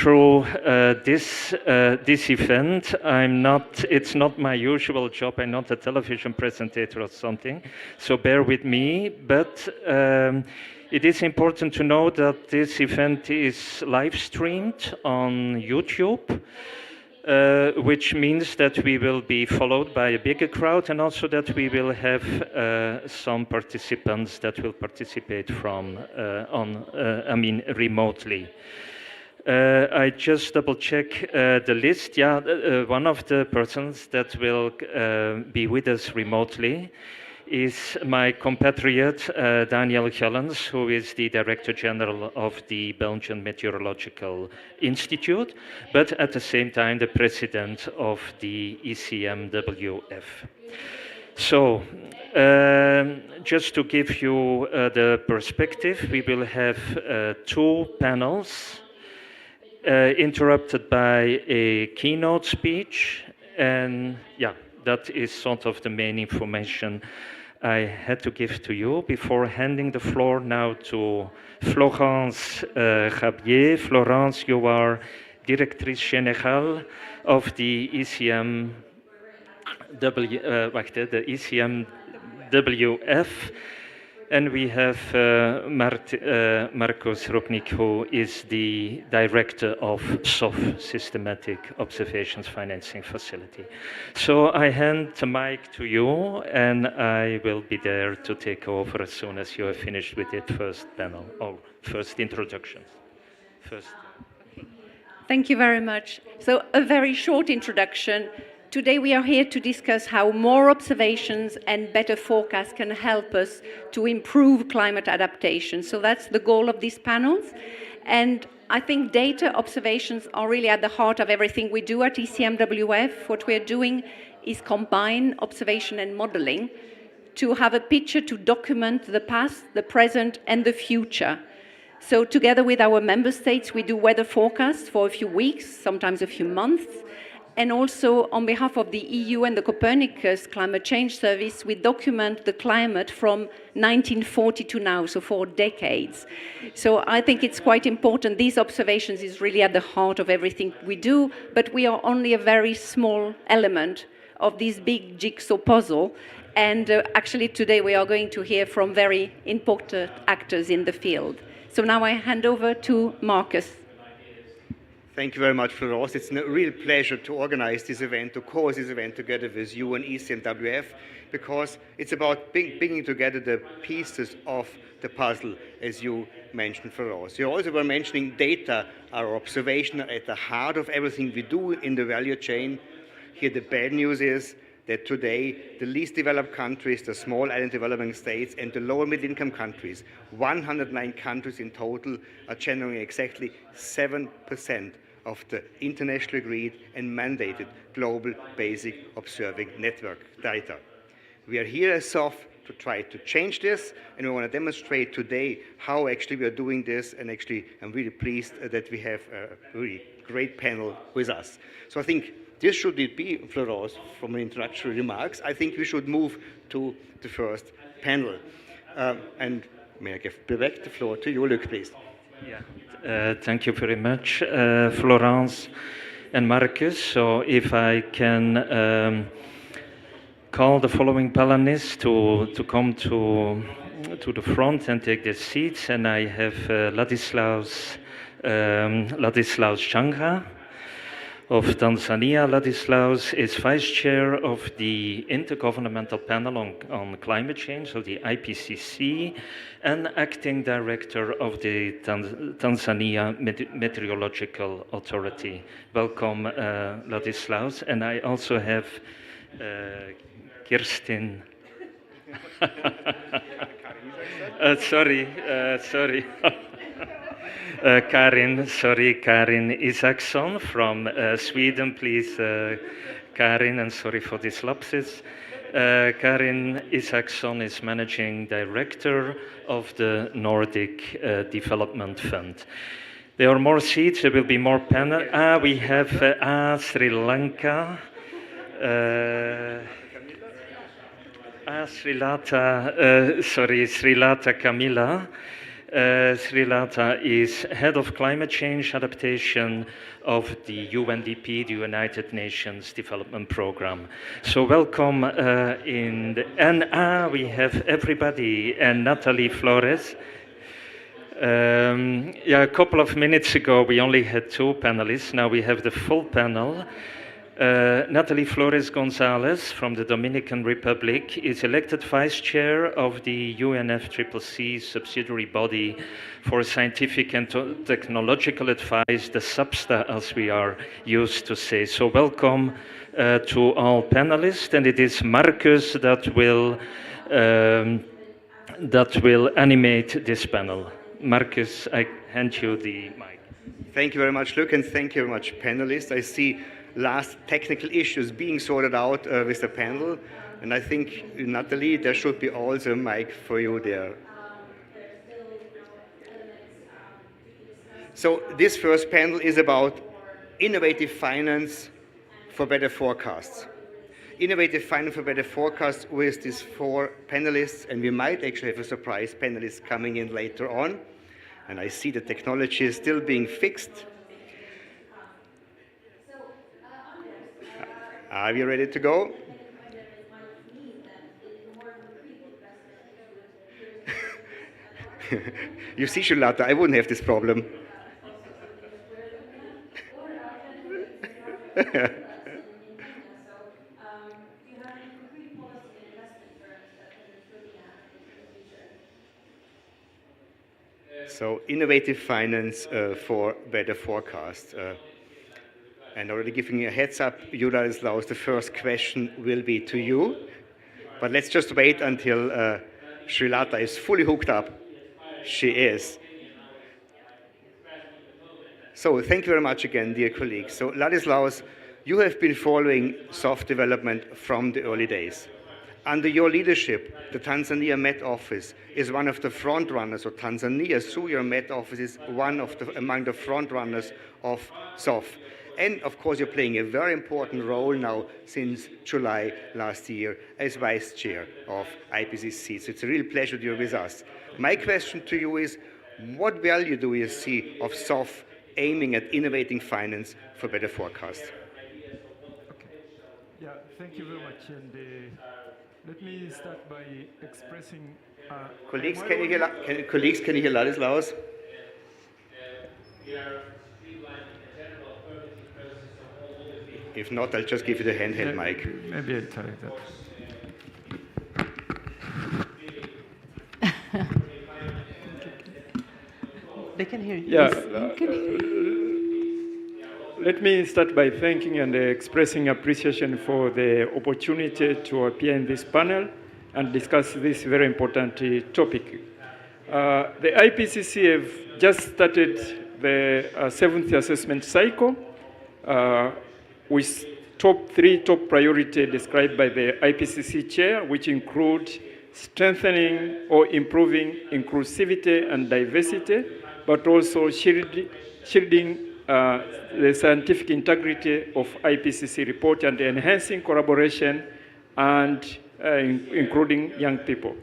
through this event. It's not my usual job. I'm not a television presenter or something, so bear with me. But it is important to know that this event is live streamed on YouTube. Which means that we will be followed by a bigger crowd, and also that we will have some participants that will participate from remotely. I just double check the list. Yeah, one of the persons that will be with us remotely is my compatriot Daniel Gellens, who is the Director General of the Belgian Meteorological Institute, but at the same time the President of the ECMWF. So, just to give you the perspective, we will have two panels interrupted by a keynote speech, and yeah, that is sort of the main information I had to give to you before handing the floor now to Florence Gabier. Florence, you are Directrice Générale of the ECMWF, and we have Markus Rupnik, who is the Director of SOFF, Systematic Observations Financing Facility. So I hand the mic to you, and I will be there to take over as soon as you have finished with the first panel, or first introductions. Thank you very much. So a very short introduction. Today we are here to discuss how more observations and better forecasts can help us to improve climate adaptation. So that's the goal of these panels. And I think data observations are really at the heart of everything we do at ECMWF. What we are doing is combine observation and modeling to have a picture to document the past, the present, and the future. So together with our member states, we do weather forecasts for a few weeks, sometimes a few months. And also, on behalf of the EU and the Copernicus Climate Change Service, we document the climate from 1940 to now, so for decades. So I think it's quite important. These observations is really at the heart of everything we do, but we are only a very small element of this big jigsaw puzzle. And actually today we are going to hear from very important actors in the field. So now I hand over to Markus. Thank you very much, Florence. It's a real pleasure to organize this event, to co-host this event together with you and ECMWF, because it's about bringing together the pieces of the puzzle, as you mentioned, Florence. You also were mentioning data, our observation at the heart of everything we do in the value chain. Here the bad news is that today the least developed countries, the small island developing states, and the lower middle income countries, 109 countries in total, are generating exactly 7% of the internationally agreed and mandated global basic observing network data. We are here as SOFF to try to change this, and we want to demonstrate today how actually we are doing this, and actually I'm really pleased that we have a really great panel with us. So I think this should be, Florence, from an introductory remarks. I think we should move to the first panel. And may I give back the floor to you, Luc, please. Yeah, thank you very much, Florence and Marcus. So if I can call the following panelists to come to the front and take their seats, and I have Ladislaus Changa of Tanzania. Ladislaus is Vice Chair of the Intergovernmental Panel on Climate Change, so the IPCC, and Acting Director of the Tanzania Meteorological Authority. Welcome, Ladislaus. And I also have Kirsten. Sorry. Karin Isaksson from Sweden, please, Karin, and sorry for this lapsus. Karin Isaksson is Managing Director of the Nordic Development Fund. There are more seats, there will be more panel. We have Sri Lanka. Sri Lata Camilla. Srilata is Head of Climate Change Adaptation of the UNDP, the United Nations Development Programme. So welcome and we have everybody, and Natalie Flores. A couple of minutes ago, we only had 2 panelists. Now we have the full panel. Natalie Flores Gonzalez from the Dominican Republic is elected Vice Chair of the UNFCCC subsidiary body for scientific and technological advice, the SAPSTA as we are used to say. So welcome to all panelists, and it is Marcus that will animate this panel. Marcus, I hand you the mic. Thank you very much, Luc, and thank you very much, panelists. I see last technical issues being sorted out with the panel, and I think, Natalie, there should be also a mic for you there. So this first panel is about innovative finance for better forecasts. Innovative finance for better forecasts with these 4 panelists, and we might actually have a surprise panelist coming in later on. And I see the technology is still being fixed. Are we ready to go? You see, Srilata, I wouldn't have this problem. So, innovative finance for better forecasts. And already giving you a heads up, Ladislaus, the first question will be to you. But let's just wait until Srilata is fully hooked up. She is. So thank you very much again, dear colleagues. So Ladislaus, you have been following SOFF development from the early days. Under your leadership, the Tanzania Met Office is one of the front runners, or Tanzania, through your Met Office, is one of among the front runners of SOFF. And of course, you're playing a very important role now since July last year as Vice Chair of IPCC. So it's a real pleasure that you're with us. My question to you is, what value do you see of SOFF aiming at innovating finance for better forecasts? Okay. Yeah, thank you very much. And let me start by expressing... Colleagues, can you hear Ladislaus? If not, I'll just give you the handheld mic. Maybe I'll try that. They can hear you. Yeah. Yes, can hear you. Let me start by thanking and expressing appreciation for the opportunity to appear in this panel and discuss this very important topic. The IPCC have just started the 7th assessment cycle with three top priorities described by the IPCC chair, which include strengthening or improving inclusivity and diversity, but also shielding the scientific integrity of IPCC report and enhancing collaboration and including young people.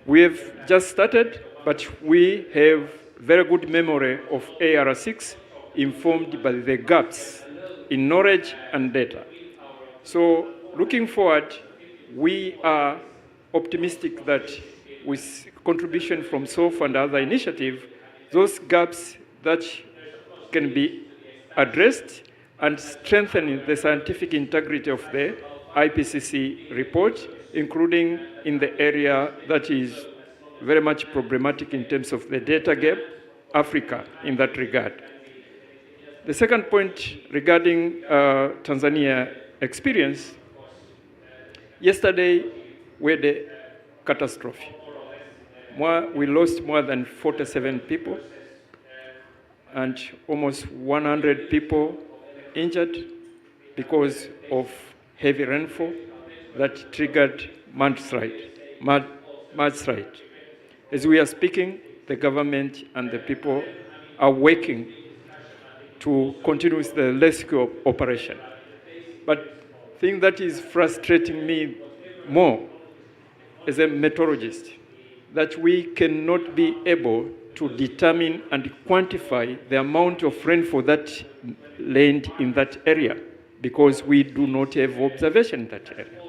We have just started, but we have very good memory of AR6 informed by the gaps in knowledge and data. So looking forward, we are optimistic that with contribution from SOFF and other initiatives, those gaps that can be addressed and strengthening the scientific integrity of the IPCC report, including in the area that is very much problematic in terms of the data gap, Africa in that regard. The second point regarding Tanzania experience, yesterday we had a catastrophe. We lost more than 47 people and almost 100 people injured because of heavy rainfall that triggered mudslide. As we are speaking, the government and the people are working to continue with the rescue operation. But the thing that is frustrating me more as a meteorologist that we cannot be able to determine and quantify the amount of rainfall that land in that area because we do not have observation in that area.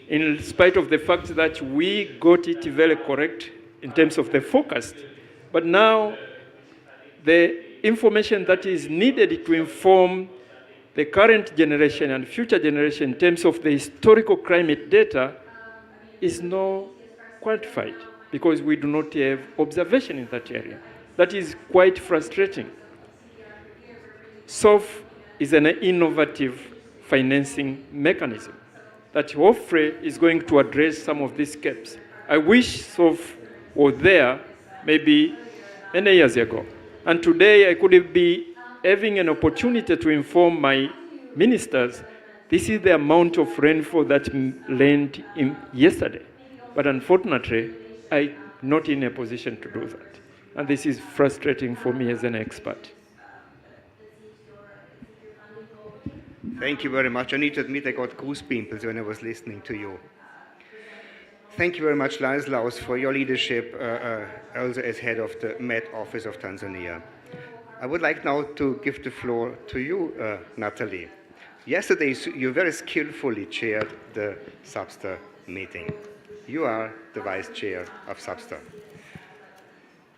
In spite of the fact that we got it very correct in terms of the forecast, but now the information that is needed to inform the current generation and future generation in terms of the historical climate data is not quantified because we do not have observation in that area. That is quite frustrating. SOFF is an innovative financing mechanism that hopefully is going to address some of these gaps. I wish SOFF was there maybe many years ago. And today I could be having an opportunity to inform my ministers, this is the amount of rainfall that landed in yesterday. But unfortunately, I'm not in a position to do that. And this is frustrating for me as an expert. Thank you very much. I need to admit I got goosebumps when I was listening to you. Thank you very much, Ladislaus, for your leadership also as head of the Met Office of Tanzania. I would like now to give the floor to you, Natalie. Yesterday, you very skillfully chaired the SABSTA meeting. You are the vice chair of SABSTA.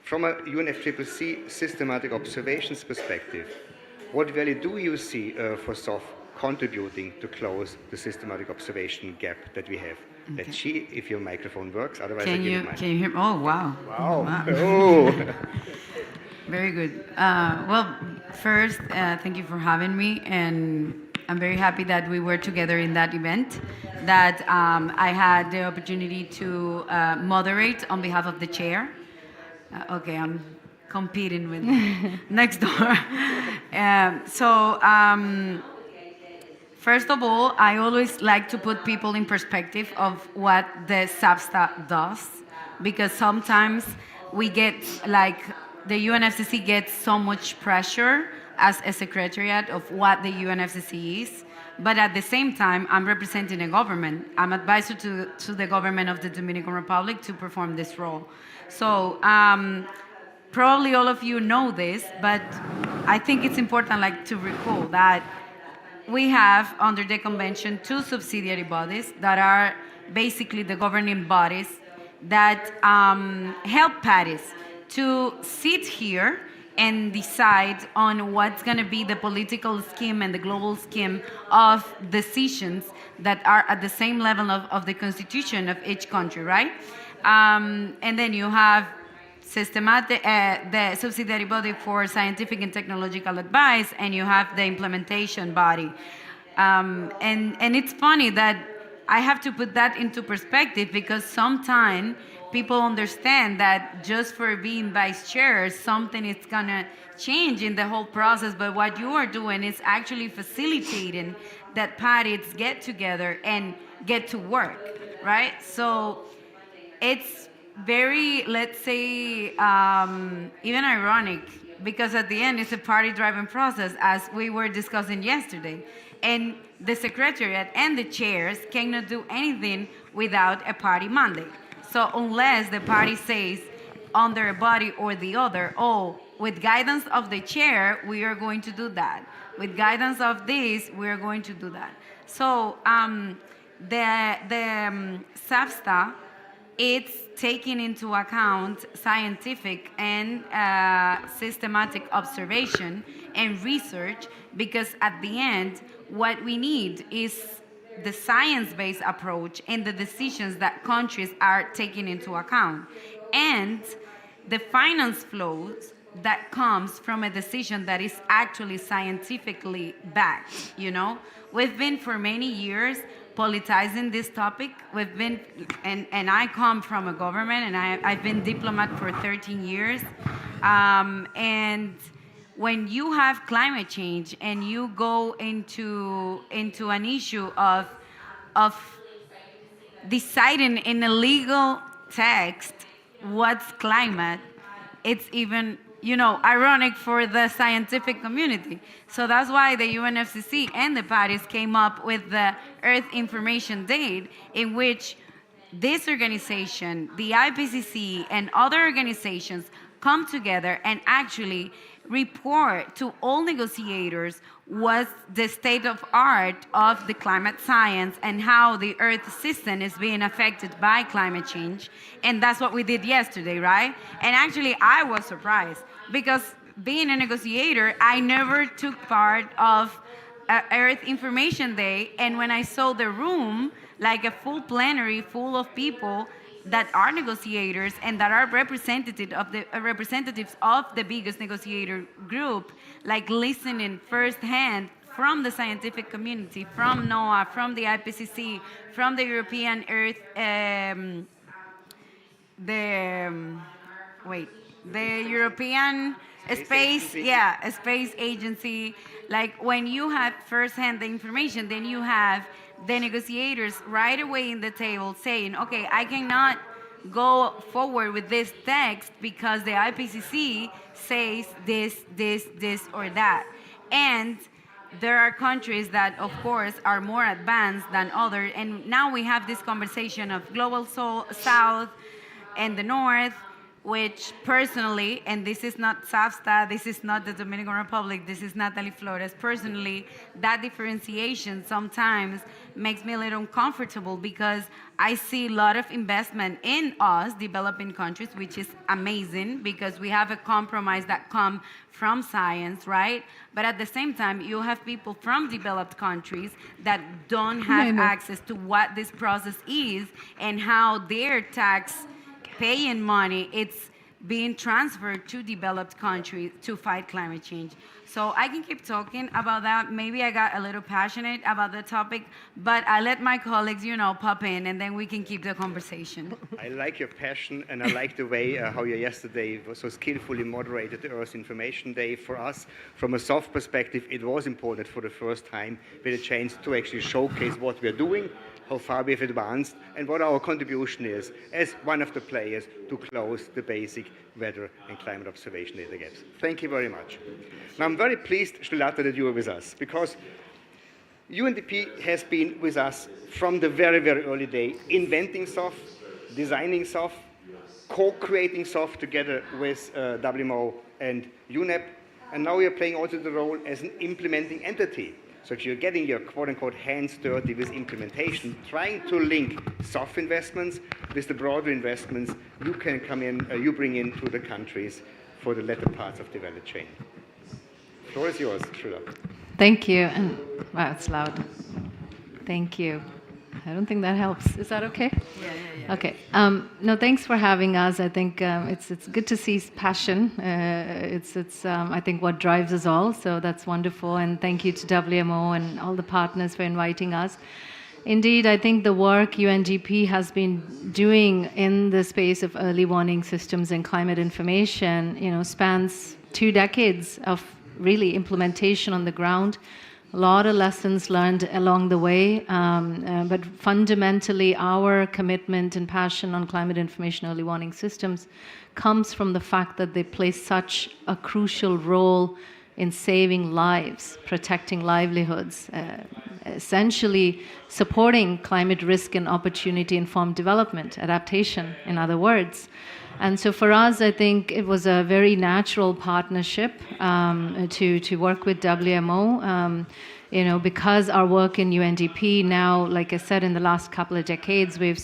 From a UNFCCC systematic observations perspective, what value do you see for SOFF contributing to close the systematic observation gap that we have? Okay. Let's see if your microphone works, otherwise I give it mine. Can you hear me? Oh, wow. Wow. Oh. Very good. Well, first, thank you for having me, and I'm very happy that we were together in that event, that I had the opportunity to moderate on behalf of the chair. Okay, I'm competing with next door. First of all, I always like to put people in perspective of what the SABSTA does, because sometimes we get, like, the UNFCCC gets so much pressure as a secretariat of what the UNFCCC is, but at the same time, I'm representing a government. I'm advisor to the government of the Dominican Republic to perform this role. So probably all of you know this, but I think it's important, like, to recall that we have, under the convention, 2 subsidiary bodies that are basically the governing bodies that help parties to sit here and decide on what's going to be the political scheme and the global scheme of decisions that are at the same level of the constitution of each country, right? And then you have the subsidiary body for scientific and technological advice, and you have the implementation body. And it's funny that I have to put that into perspective, because sometimes people understand that just for being vice chair, something is gonna change in the whole process, but what you are doing is actually facilitating that parties get together and get to work, right? So it's very, let's say, even ironic, because at the end it's a party-driven process, as we were discussing yesterday. And the secretariat and the chairs cannot do anything without a party mandate. So unless the party says under a body or the other, oh, with guidance of the chair, we are going to do that. With guidance of this, we are going to do that. So the SABSTA, it's taking into account scientific and systematic observation and research, because at the end, what we need is the science-based approach and the decisions that countries are taking into account, and the finance flows that comes from a decision that is actually scientifically backed. You know, we've been for many years politicizing this topic. We've been, and I come from a government, and I've been diplomat for 13 years, and when you have climate change and you go into an issue of deciding in a legal text what's climate, it's even, you know, ironic for the scientific community. So that's why the UNFCCC and the parties came up with the Earth Information Date, in which this organization, the IPCC, and other organizations come together and actually report to all negotiators what's the state of art of the climate science and how the Earth system is being affected by climate change. And that's what we did yesterday, right? And actually, I was surprised because being a negotiator, I never took part of Earth Information Day. And when I saw the room, like a full plenary full of people that are negotiators and that are representatives of the biggest negotiator group, like listening firsthand from the scientific community, from NOAA, from the IPCC, from the European Earth, the European Space Agency. Like when you have firsthand the information, then you have the negotiators right away in the table saying, okay, I cannot go forward with this text because the IPCC says this, or that. And there are countries that, of course, are more advanced than others. And now we have this conversation of global south and the north, which personally, and this is not SAFSTA, this is not the Dominican Republic, this is Natalie Flores, personally, that differentiation sometimes makes me a little uncomfortable because I see a lot of investment in us, developing countries, which is amazing because we have a compromise that comes from science, right? But at the same time, you have people from developed countries that don't have access to what this process is and how their tax paying money, it's being transferred to developed countries to fight climate change. So I can keep talking about that. Maybe I got a little passionate about the topic, but I let my colleagues, pop in, and then we can keep the conversation. I like your passion, and I like the way how you yesterday so skillfully moderated the Earth Information Day for us. From a SOFF perspective, it was important for the first time with a chance to actually showcase what we're doing, how far we have advanced, and what our contribution is as one of the players to close the basic weather and climate observation data gaps. Thank you very much. Now, I'm very pleased, Srilata, that you are with us, because UNDP has been with us from the very, very early day, inventing SOFF, designing SOFF, co-creating SOFF together with WMO and UNEP, and now you're playing also the role as an implementing entity. So if you're getting your quote-unquote hands dirty with implementation, trying to link SOFF investments with the broader investments you can come in, you bring into the countries for the latter parts of the value chain. The floor is yours, Srilata. Thank you. And wow, it's loud. Thank you. I don't think that helps. Is that okay? Yeah. Okay. No, thanks for having us. I think it's good to see passion. It's I think what drives us all. So that's wonderful. And thank you to WMO and all the partners for inviting us. Indeed, I think the work UNDP has been doing in the space of early warning systems and climate information, spans 2 decades of really implementation on the ground. A lot of lessons learned along the way, but fundamentally our commitment and passion on climate information early warning systems comes from the fact that they play such a crucial role in saving lives, protecting livelihoods, essentially supporting climate risk and opportunity-informed development, adaptation, in other words. And so for us, I think it was a very natural partnership to work with WMO. Because our work in UNDP now, like I said, in the last couple of decades, we've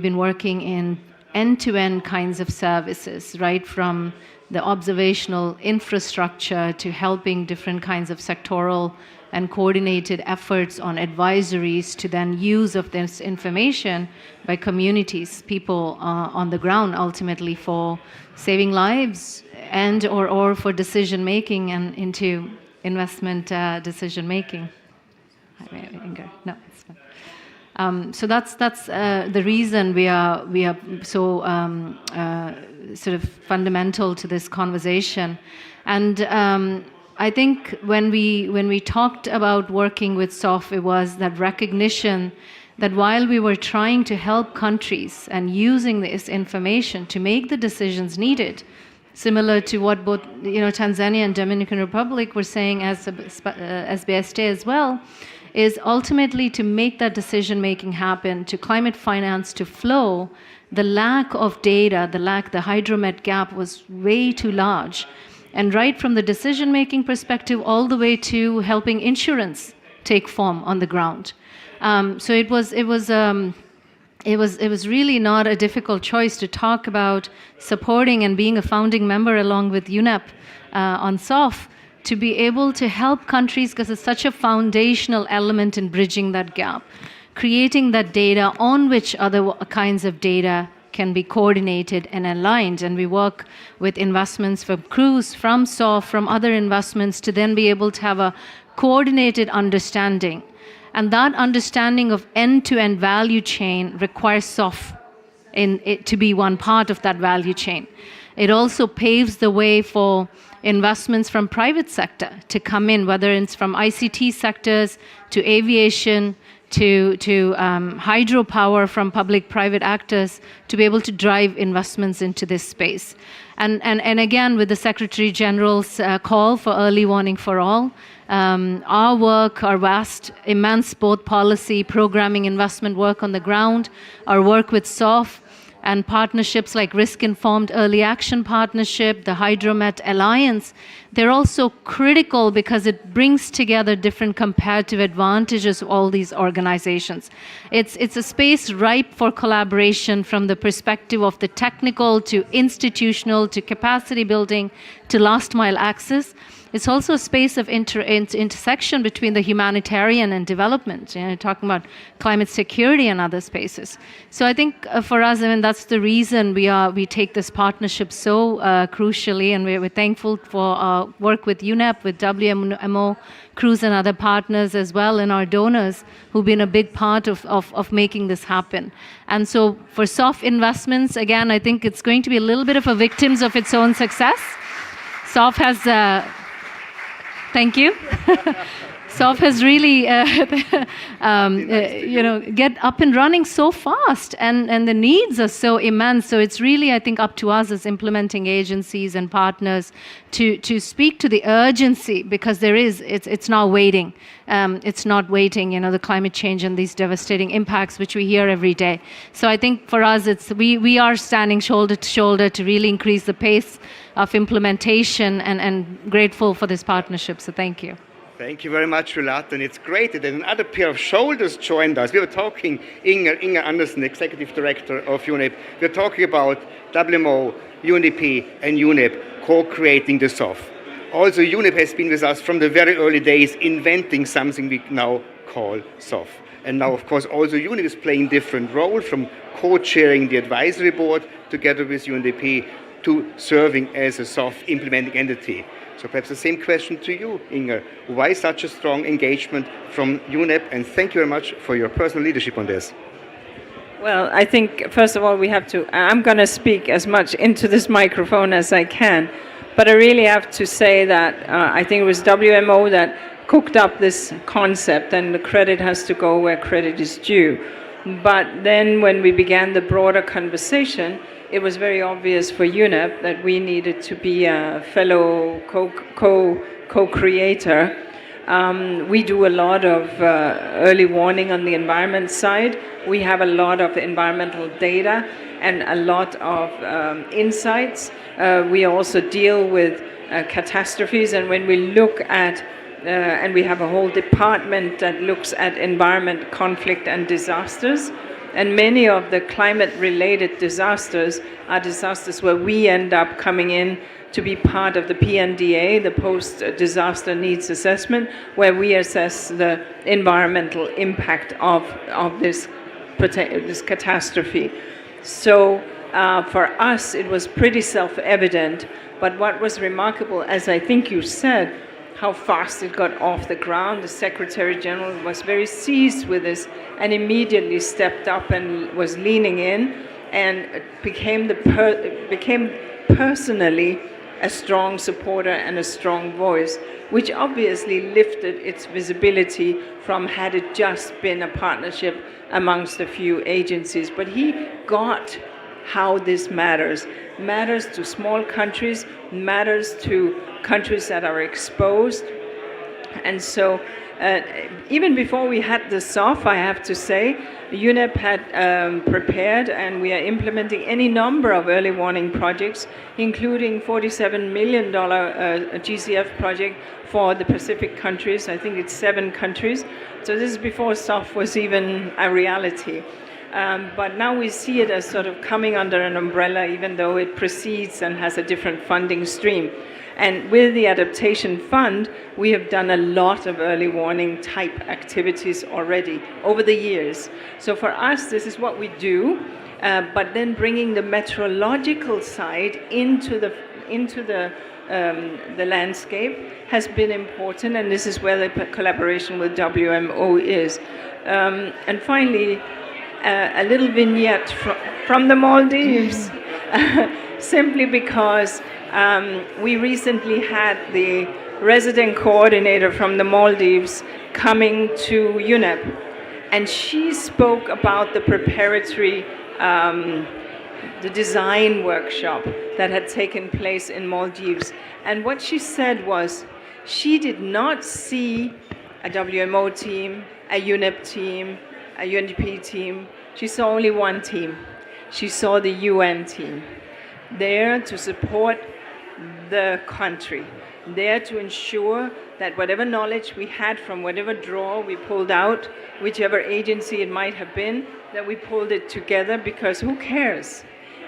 been working in end-to-end kinds of services, right from the observational infrastructure to helping different kinds of sectoral and coordinated efforts on advisories to then use of this information by communities, people on the ground, ultimately for saving lives and or for decision making and into investment decision making. No, it's fine. So that's the reason we are so sort of fundamental to this conversation. And I think when we talked about working with SOFF, it was that recognition that while we were trying to help countries and using this information to make the decisions needed, similar to what both Tanzania and Dominican Republic were saying as BST as well, is ultimately to make that decision making happen, to climate finance to flow. The lack of data, the hydromet gap was way too large. And right from the decision making perspective all the way to helping insurance take form on the ground. So it was really not a difficult choice to talk about supporting and being a founding member along with UNEP on SOFF to be able to help countries, because it's such a foundational element in bridging that gap, creating that data on which other kinds of data can be coordinated and aligned. And we work with investments from Cruise, from SOFF, from other investments to then be able to have a coordinated understanding. And that understanding of end-to-end value chain requires SOFF to be one part of that value chain. It also paves the way for investments from private sector to come in, whether it's from ICT sectors to aviation to hydropower from public-private actors to be able to drive investments into this space. And again, with the Secretary General's call for early warning for all, our work, our vast, immense both policy, programming, investment work on the ground, our work with SOFF, and partnerships like Risk-Informed Early Action Partnership, the Hydromet Alliance, they're also critical because it brings together different comparative advantages of all these organizations. It's a space ripe for collaboration from the perspective of the technical to institutional to capacity building to last mile access. It's also a space of intersection between the humanitarian and development, talking about climate security and other spaces. So I think for us, I mean, that's the reason we take this partnership so crucially, and we're thankful for our work with UNEP, with WMO, Cruise and other partners as well, and our donors who've been a big part of making this happen. And so for SOFF investments, again, I think it's going to be a little bit of a victims of its own success. SOFF has... Thank you. SOFF has really, get up and running so fast, and the needs are so immense. So it's really, I think, up to us as implementing agencies and partners to speak to the urgency, because it's now waiting. It's not waiting, the climate change and these devastating impacts which we hear every day. So I think for us, we are standing shoulder to shoulder to really increase the pace of implementation, and grateful for this partnership. So thank you. Thank you very much, Violetta. And it's great that another pair of shoulders joined us. We were talking, Inger Andersen, Executive Director of UNEP. We were talking about WMO, UNDP, and UNEP co-creating the SOFF. Also, UNEP has been with us from the very early days, inventing something we now call SOFF. And now, of course, also UNEP is playing different roles, from co-chairing the advisory board together with UNDP to serving as a SOFF implementing entity. So perhaps the same question to you, Inger. Why such a strong engagement from UNEP? And thank you very much for your personal leadership on this. Well, I think, first of all, I'm going to speak as much into this microphone as I can. But I really have to say that I think it was WMO that cooked up this concept, and the credit has to go where credit is due. But then when we began the broader conversation, it was very obvious for UNEP that we needed to be a fellow co-creator. We do a lot of early warning on the environment side. We have a lot of environmental data and a lot of insights. We also deal with catastrophes, and when we look at and we have a whole department that looks at environment, conflict, and disasters. And many of the climate-related disasters are disasters where we end up coming in to be part of the PNDA, the Post-Disaster Needs Assessment, where we assess the environmental impact of this catastrophe. So for us, it was pretty self-evident. But what was remarkable, as I think you said, how fast it got off the ground. The Secretary General was very seized with this and immediately stepped up and was leaning in, and became personally a strong supporter and a strong voice, which obviously lifted its visibility from had it just been a partnership amongst a few agencies. But he got how this matters to small countries, matters to countries that are exposed, And so even before we had the SOFF, I have to say, UNEP had prepared, and we are implementing any number of early warning projects, including $47 million GCF project for the Pacific countries. I think it's 7 countries. So this is before SOFF was even a reality. But now we see it as sort of coming under an umbrella, even though it precedes and has a different funding stream. And with the Adaptation Fund, we have done a lot of early warning type activities already over the years. So for us, this is what we do, but then bringing the meteorological side into the landscape has been important, and this is where the collaboration with WMO is. And finally, a little vignette from the Maldives, simply because we recently had the resident coordinator from the Maldives coming to UNEP, and she spoke about the preparatory, the design workshop that had taken place in Maldives. And what she said was, she did not see a WMO team, a UNEP team, a UNDP team. She saw only one team. She saw the UN team there to support the country, there to ensure that whatever knowledge we had from whatever drawer we pulled out, whichever agency it might have been, that we pulled it together, because who cares?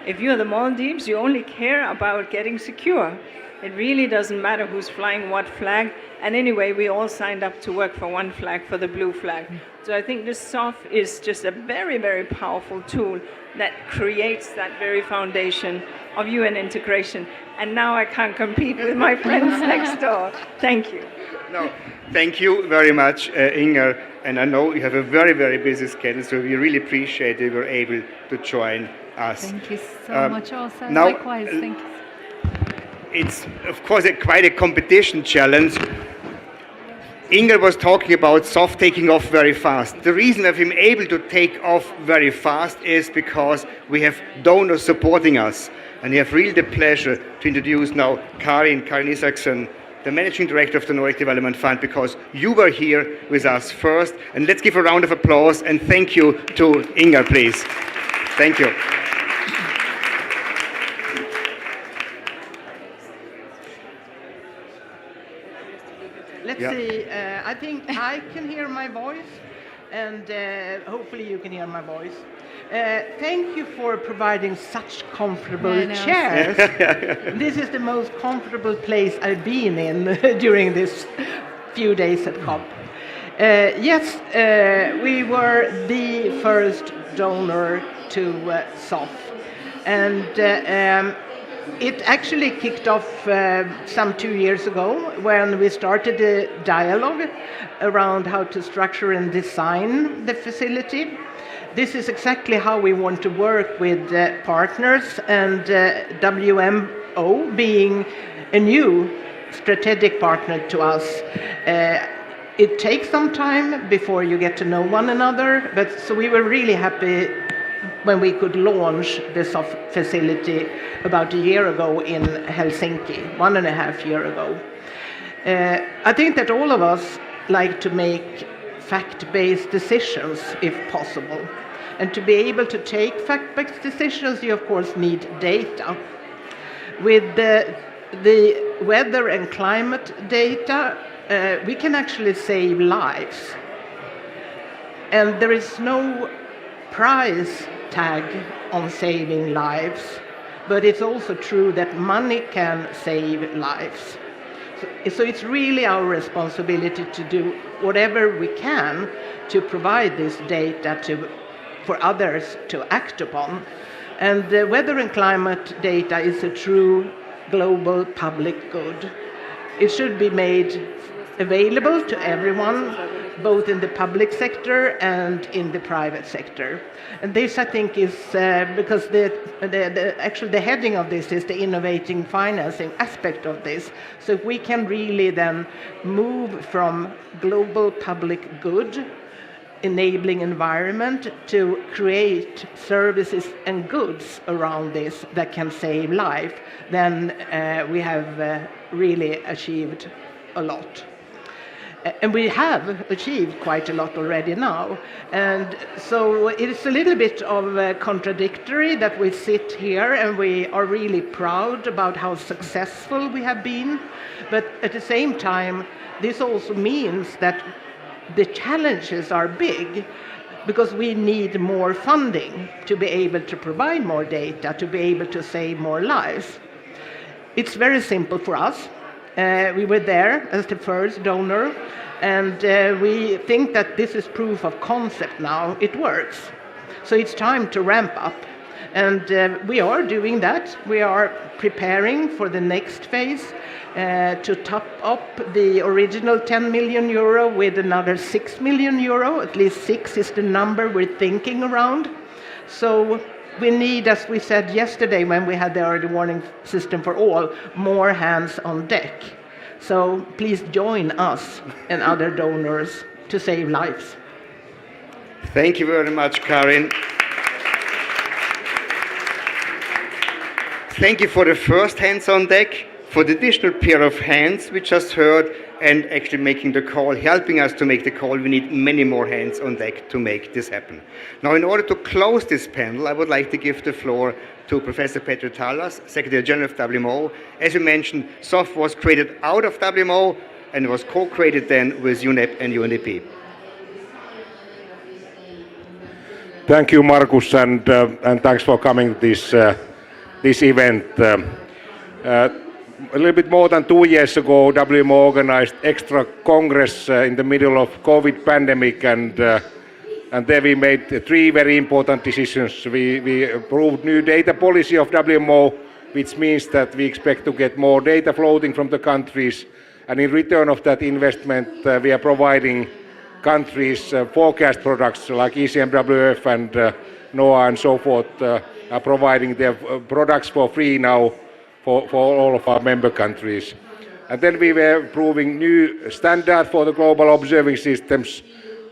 If you're the Maldives, you only care about getting secure. It really doesn't matter who's flying what flag. And anyway, we all signed up to work for one flag, for the blue flag. So I think this SOFF is just a very, very powerful tool that creates that very foundation of UN integration. And now I can't compete with my friends next door. Thank you. No, thank you very much, Inger. And I know you have a very, very busy schedule, so we really appreciate that you were able to join us. Thank you so much also. Now, Likewise, thank you. It's, of course, quite a competition challenge. Inger was talking about SOFF taking off very fast. The reason of him able to take off very fast is because we have donors supporting us. And we have really the pleasure to introduce now Karin Isaksen, the Managing Director of the Nordic Development Fund, because you were here with us first. And let's give a round of applause and thank you to Inger, please. Thank you. Let's see, I think I can hear my voice, and hopefully you can hear my voice. Thank you for providing such comfortable chairs. This is the most comfortable place I've been in during this few days at COP. Yes, we were the first donor to SOFF, and it actually kicked off some 2 years ago when we started a dialogue around how to structure and design the facility. This is exactly how we want to work with partners, and WMO being a new strategic partner to us. It takes some time before you get to know one another, but so we were really happy when we could launch the SOFF facility about a year ago in Helsinki, 1.5 years ago. I think that all of us like to make fact-based decisions if possible. And to be able to take fact-based decisions, you of course need data. With the weather and climate data, we can actually save lives. And there is no price tag on saving lives, but it's also true that money can save lives. So it's really our responsibility to do whatever we can to provide this data for others to act upon. And the weather and climate data is a true global public good. It should be made available to everyone, both in the public sector and in the private sector. And this, I think, is because actually the heading of this is the innovating financing aspect of this. So we can really then move from global public good, enabling environment, to create services and goods around this that can save life, then we have really achieved a lot. And we have achieved quite a lot already now. And so it's a little bit of contradictory that we sit here and we are really proud about how successful we have been. But at the same time, this also means that the challenges are big, because we need more funding to be able to provide more data, to be able to save more lives. It's very simple for us. We were there as the first donor, and we think that this is proof of concept now. It works. So it's time to ramp up. And we are doing that. We are preparing for the next phase to top up the original 10 million euro with another 6 million euro. At least 6 is the number we're thinking around. So we need, as we said yesterday when we had the early warning system for all, more hands on deck. So please join us and other donors to save lives. Thank you very much, Karin. Thank you for the first hands on deck, for the additional pair of hands we just heard, and actually making the call, helping us to make the call. We need many more hands on deck to make this happen. Now, in order to close this panel, I would like to give the floor to Professor Petri Talas, Secretary General of WMO. As you mentioned, SOFF was created out of WMO and was co-created then with UNEP and UNDP. Thank you, Markus, and thanks for coming to this event. A little bit more than 2 years ago, WMO organized extra congress in the middle of COVID pandemic, and there we made 3 very important decisions. We approved new data policy of WMO, which means that we expect to get more data floating from the countries, and in return of that investment, we are providing countries forecast products like ECMWF and NOAA and so forth, are providing their products for free now for all of our member countries. And then we were approving new standard for the global observing systems,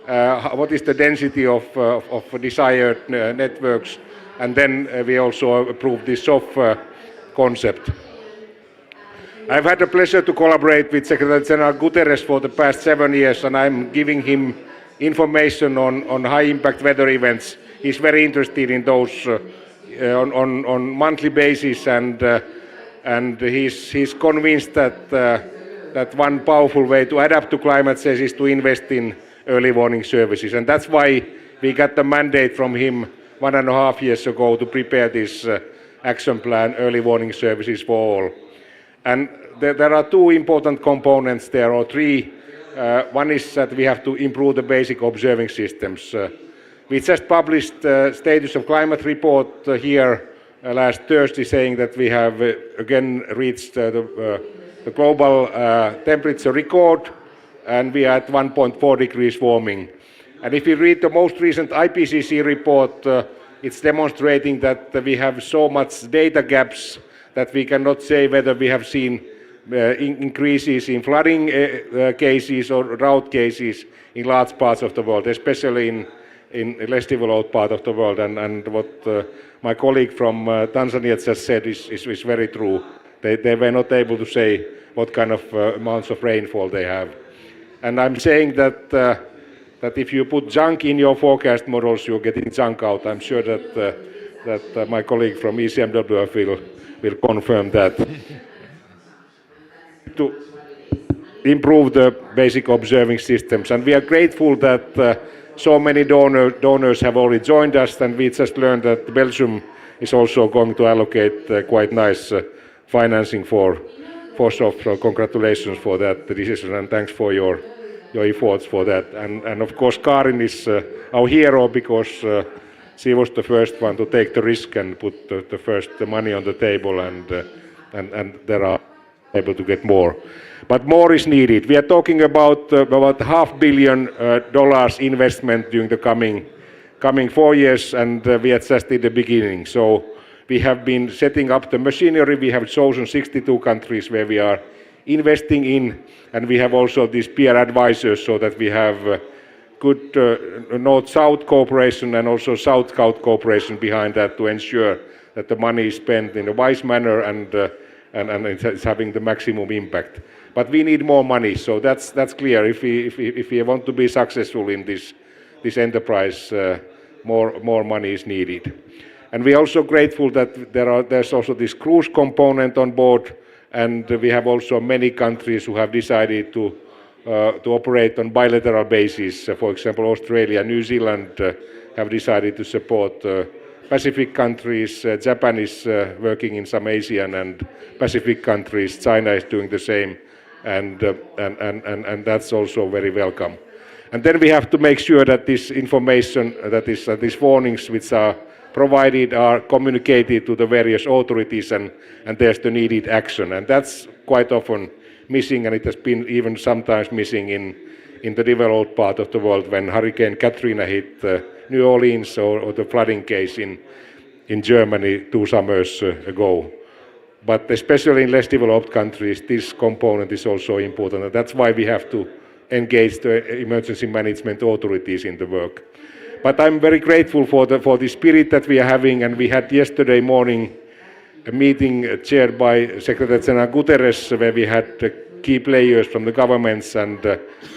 what is the density of desired networks, and then we also approved the SOFF concept. I've had the pleasure to collaborate with Secretary General Guterres for the past 7 years, and I'm giving him information on high impact weather events. He's very interested in those on monthly basis, and he's convinced that one powerful way to adapt to climate change is to invest in early warning services. And that's why we got the mandate from him 1.5 years ago to prepare this action plan, early warning services for all. And there are 2 important components there, or 3. One is that we have to improve the basic observing systems. We just published status of climate report here last Thursday, saying that we have again reached the global temperature record, and we are at 1.4 degrees warming. And if you read the most recent IPCC report, it's demonstrating that we have so much data gaps that we cannot say whether we have seen increases in flooding cases or drought cases in large parts of the world, especially in less developed part of the world. And what my colleague from Tanzania just said is very true. They were not able to say what kind of amounts of rainfall they have. And I'm saying that if you put junk in your forecast models, you're getting junk out. I'm sure that my colleague from ECMWF will confirm that. To improve the basic observing systems. And we are grateful that so many donors have already joined us, and we just learned that Belgium is also going to allocate quite nice financing for SOFF. So congratulations for that decision, and thanks for your efforts for that. And of course, Karin is our hero, because she was the first one to take the risk and put the first money on the table, and there are able to get more. But more is needed. We are talking about $500 million investment during the coming 4 years, and we are just in the beginning. So we have been setting up the machinery. We have chosen 62 countries where we are investing in, and we have also these peer advisors, so that we have good North-South cooperation and also South-South cooperation behind that, to ensure that the money is spent in a wise manner and it's having the maximum impact. But we need more money, so that's clear. If we want to be successful in this enterprise, more money is needed. And we are also grateful that there's also this cruise component on board, and we have also many countries who have decided to operate on bilateral basis. For example, Australia and New Zealand have decided to support Pacific countries. Japan is working in some Asian and Pacific countries. China is doing the same, and that's also very welcome. And then we have to make sure that this information, these warnings which are provided are communicated to the various authorities, and there's the needed action. And that's quite often missing, and it has been even sometimes missing in the developed part of the world when Hurricane Katrina hit New Orleans, or the flooding case in Germany 2 summers ago. But especially in less developed countries, this component is also important, and that's why we have to engage the emergency management authorities in the work. But I'm very grateful for the spirit that we are having, and we had yesterday morning a meeting chaired by Secretary General Guterres, where we had key players from the governments and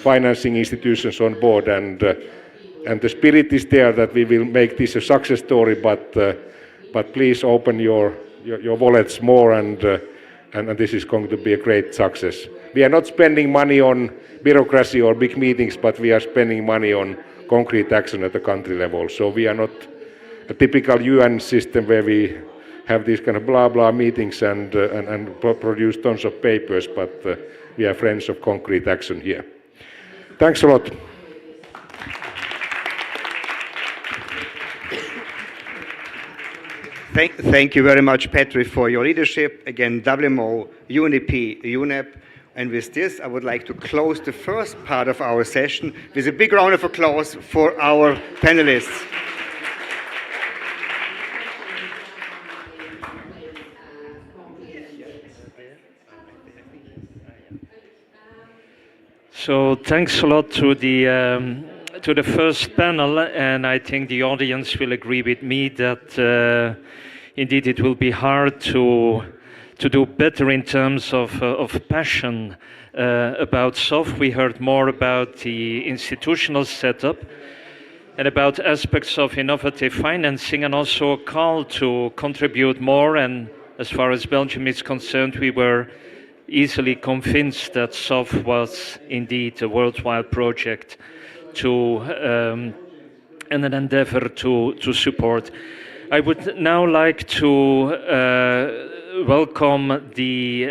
financing institutions on board, and the spirit is there that we will make this a success story, but please open your wallets more, and this is going to be a great success. We are not spending money on bureaucracy or big meetings, but we are spending money on concrete action at the country level. So we are not a typical UN system where we have these kind of blah blah meetings and produce tons of papers, but we are friends of concrete action here. Thanks a lot. Thank you very much, Patrick, for your leadership. Again, WMO, UNEP, UNEP. And with this, I would like to close the first part of our session with a big round of applause for our panelists. So thanks a lot to the first panel, and I think the audience will agree with me that indeed it will be hard to do better in terms of passion about SOFF. We heard more about the institutional setup and about aspects of innovative financing, and also a call to contribute more. And as far as Belgium is concerned, we were easily convinced that SOFF was indeed a worldwide project and an endeavor to support. I would now like to welcome the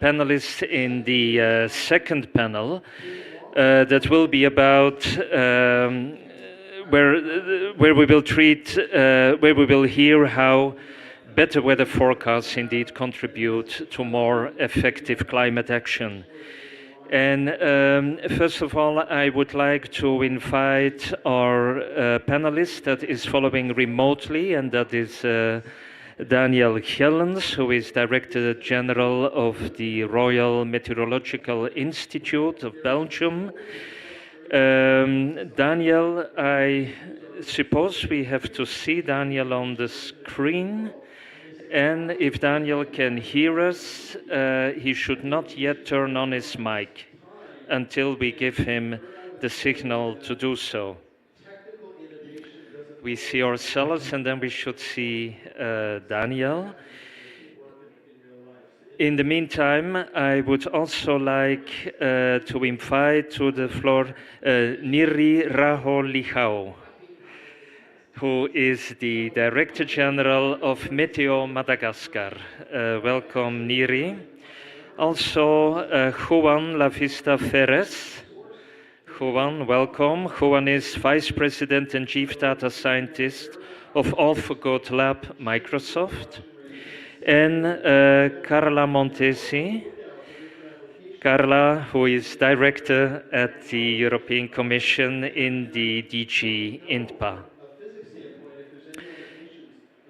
panelists in the second panel that will be about where we will hear how better weather forecasts indeed contribute to more effective climate action. And first of all, I would like to invite our panelist that is following remotely, and that is Daniel Gellens, who is Director General of the Royal Meteorological Institute of Belgium. Daniel, I suppose we have to see Daniel on the screen. And if Daniel can hear us, he should not yet turn on his mic until we give him the signal to do so. We see ourselves, and then we should see Daniel. In the meantime, I would also like to invite to the floor Niri Raho-Lichau, who is the Director General of Meteo Madagascar. Welcome, Niri. Also, Juan Lavista Ferres. Juan, welcome. Juan is Vice President and Chief Data Scientist of AlphaGo Lab, Microsoft. And Carla Montesi. Carla, who is Director at the European Commission in the DG INPA.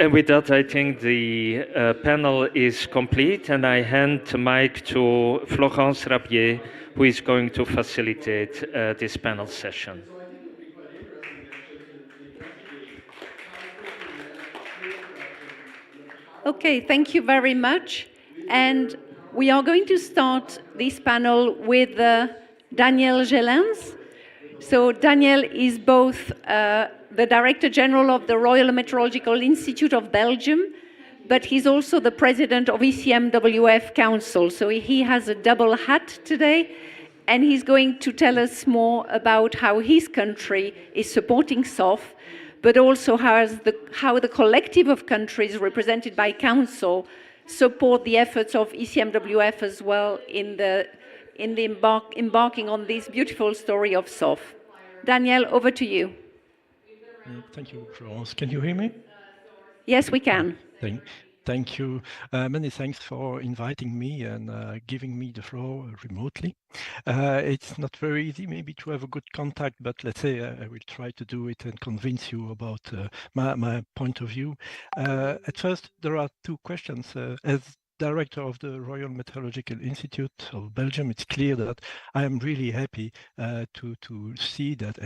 And with that, I think the panel is complete, and I hand the mic to Florence Rabier, who is going to facilitate this panel session. Okay, thank you very much. And We are going to start this panel with Daniel Gelens. So Daniel is both the Director General of the Royal Meteorological Institute of Belgium, but he's also the President of ECMWF Council. So he has a double hat today, and he's going to tell us more about how his country is supporting SOFF, but also how the collective of countries represented by Council support the efforts of ECMWF as well in embarking on this beautiful story of SOFF. Daniel, over to you. Thank you, Florence. Can you hear me? Yes, we can. Thank you. Many thanks for inviting me and giving me the floor remotely. It's not very easy maybe to have a good contact, but let's say I will try to do it and convince you about my point of view. At first, there are two questions. As Director of the Royal Meteorological Institute of Belgium, it's clear that I am really happy to see that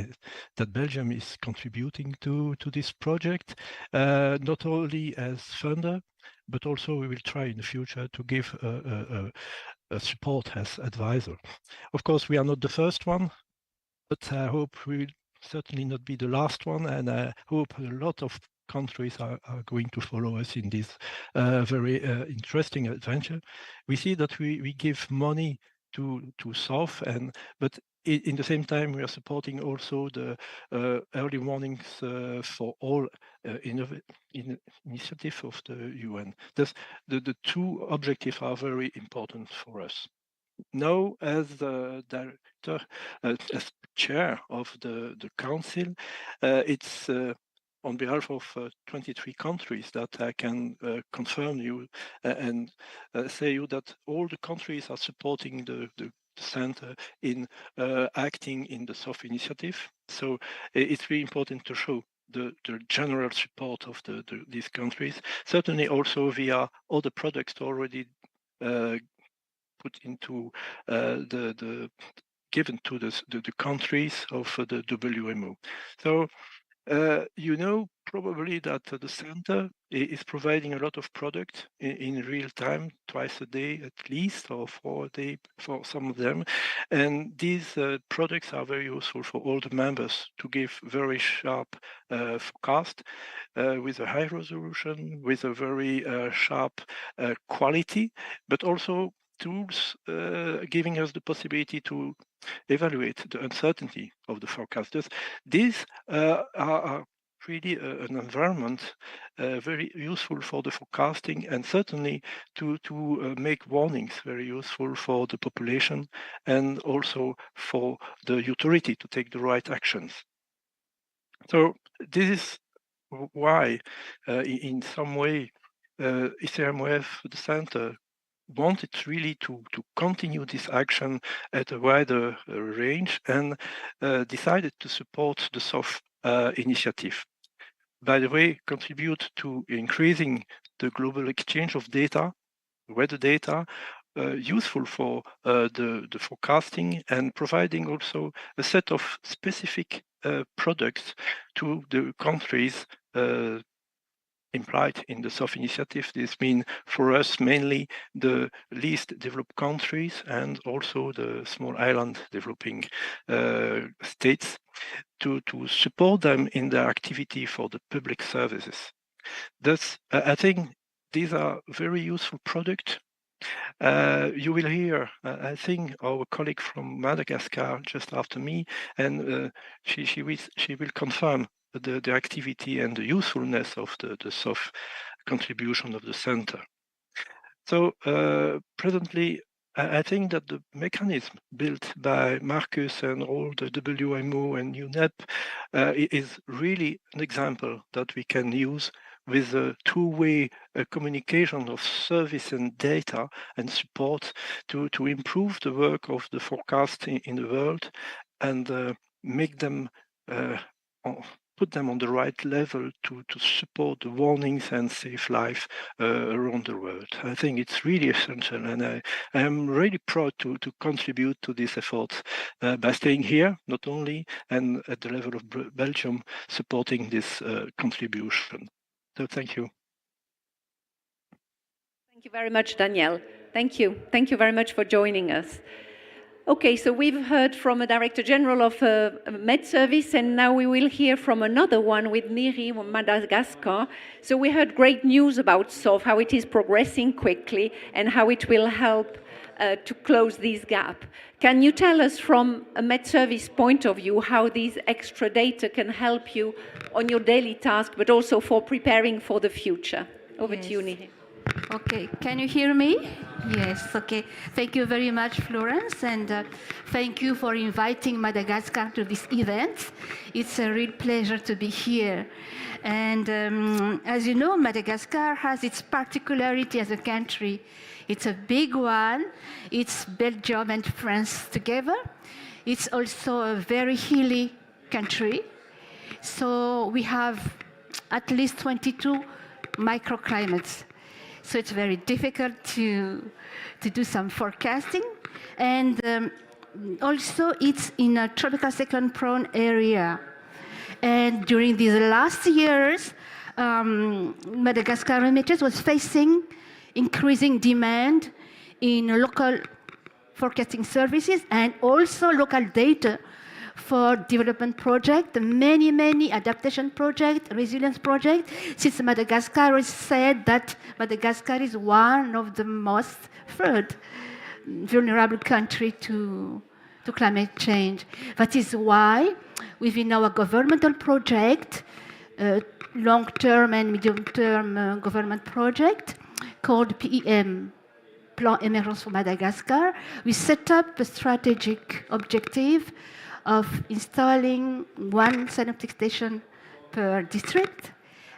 Belgium is contributing to this project, not only as funder, but also we will try in the future to give a support as advisor. Of course, we are not the first one, but I hope we will certainly not be the last one, and I hope a lot of countries are going to follow us in this very interesting adventure. We see that we give money to SOFF, but in the same time, we are supporting also the early warnings for all initiative of the UN. The two objectives are very important for us. Now, as the director, as chair of the council, it's on behalf of 23 countries that I can confirm you and say you that all the countries are supporting the center in acting in the SOFF initiative. So it's really important to show the general support of these countries. Certainly also via other products already put into given to the countries of the WMO. So you know probably that the center is providing a lot of product in real time, twice a day at least, or 4 days for some of them. And these products are very useful for all the members to give very sharp forecast with a high resolution, with a very sharp quality, but also tools giving us the possibility to evaluate the uncertainty of the forecasters. These are really an environment very useful for the forecasting, and certainly to make warnings very useful for the population and also for the authority to take the right actions. So this is why in some way ECMWF, the center, wanted really to continue this action at a wider range and decided to support the SOFF initiative. By the way, contribute to increasing the global exchange of data, weather data, useful for the forecasting, and providing also a set of specific products to the countries implied in the SOFF initiative. This means for us mainly the least developed countries and also the small island developing states to support them in their activity for the public services. Thus, I think these are very useful products. You will hear, I think, our colleague from Madagascar just after me, and she will confirm the activity and the usefulness of the SOFF contribution of the center. So presently, I think that the mechanism built by Marcus and all the WMO and UNEP is really an example that we can use with a two-way communication of service and data and support to improve the work of the forecast in the world and make them put them on the right level to support the warnings and save life around the world. I think it's really essential, and I am really proud to contribute to this effort by staying here, not only, and at the level of Belgium, supporting this contribution. So thank you. Thank you very much, Daniel. Thank you. Thank you very much for joining us. Okay, so we've heard from a Director General of Med Service, and now we will hear from another one with Miri from Madagascar. So we heard great news about SOFF, how it is progressing quickly, and how it will help to close this gap. Can you tell us from a Med Service point of view how these extra data can help you on your daily task, but also for preparing for the future? Over to you, Miri. Okay, can you hear me? Yes, okay. Thank you very much, Florence, and thank you for inviting Madagascar to this event. It's a real pleasure to be here. And as you know, Madagascar has its particularity as a country. It's a big one. It's Belgium and France together. It's also a very hilly country. So we have at least 22 microclimates. So it's very difficult to do some forecasting. And also it's in a tropical cyclone prone area. And during these last years, Madagascar emitters was facing increasing demand in local forecasting services and also local data for development projects, many adaptation projects, resilience projects, since Madagascar has said that Madagascar is one of the most third vulnerable country to climate change. That is why within our governmental project, long-term and medium-term government project called PEM, Plan Émergence for Madagascar, we set up a strategic objective of installing one synoptic station per district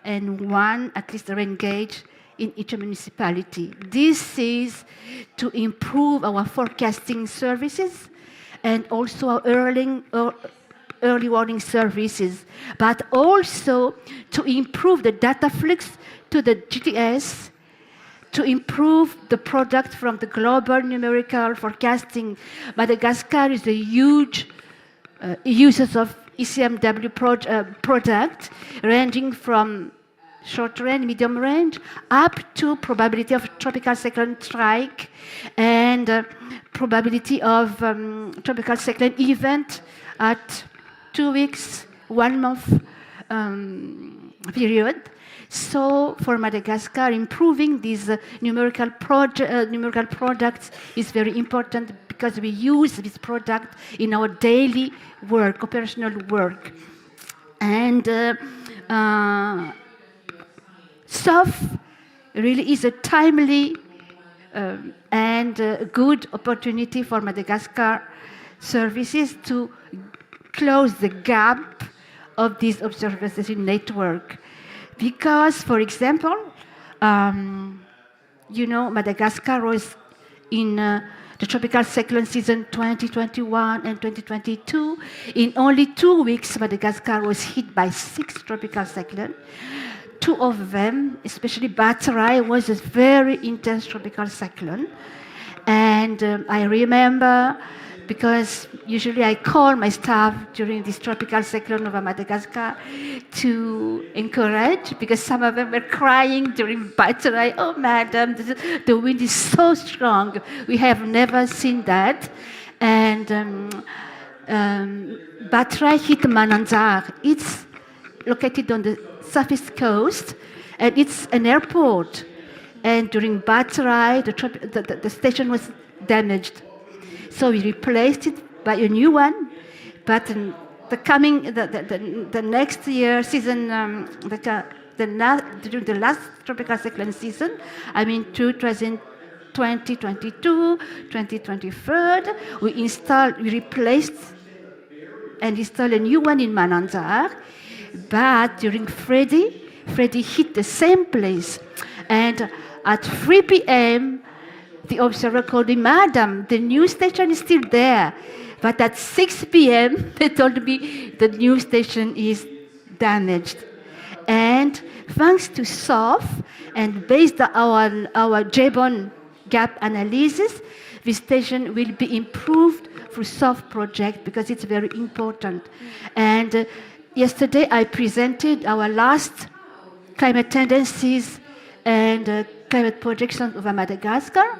and one at least rain gauge in each municipality. This is to improve our forecasting services and also our early warning services, but also to improve the data flux to the GTS, to improve the product from the global numerical forecasting. Madagascar is a huge users of ECMWF product, ranging from short range, medium range, up to probability of tropical cyclone strike and probability of tropical cyclone event at 2 weeks, 1 month period. So for Madagascar, improving these numerical products is very important because we use this product in our daily work, operational work. And SOFF really is a timely and good opportunity for Madagascar services to close the gap of this observation network. Because, for example, you know, Madagascar was in the tropical cyclone season 2021 and 2022. In only 2 weeks, Madagascar was hit by 6 tropical cyclones. 2 of them, especially Batarai, was a very intense tropical cyclone. And I remember, because usually I call my staff during this tropical cyclone over Madagascar to encourage, because some of them were crying during Batarai. Oh, madam, the wind is so strong. We have never seen that. And Batarai hit Mananzar. It's located on the southeast coast, and it's an airport. And during Batarai, the station was damaged. So we replaced it by a new one, but the next year season, during the last tropical cyclone season, I mean 2022, 2023, we replaced and installed a new one in Mananzar. But during Freddy hit the same place, and at 3 p.m. the observer called me, "Madam, the news station is still there." But at 6 p.m., they told me the news station is damaged. And thanks to SOFF, and based on our GBON gap analysis, this station will be improved through SOFF project because it's very important. And yesterday I presented our last climate tendencies and climate projections over Madagascar.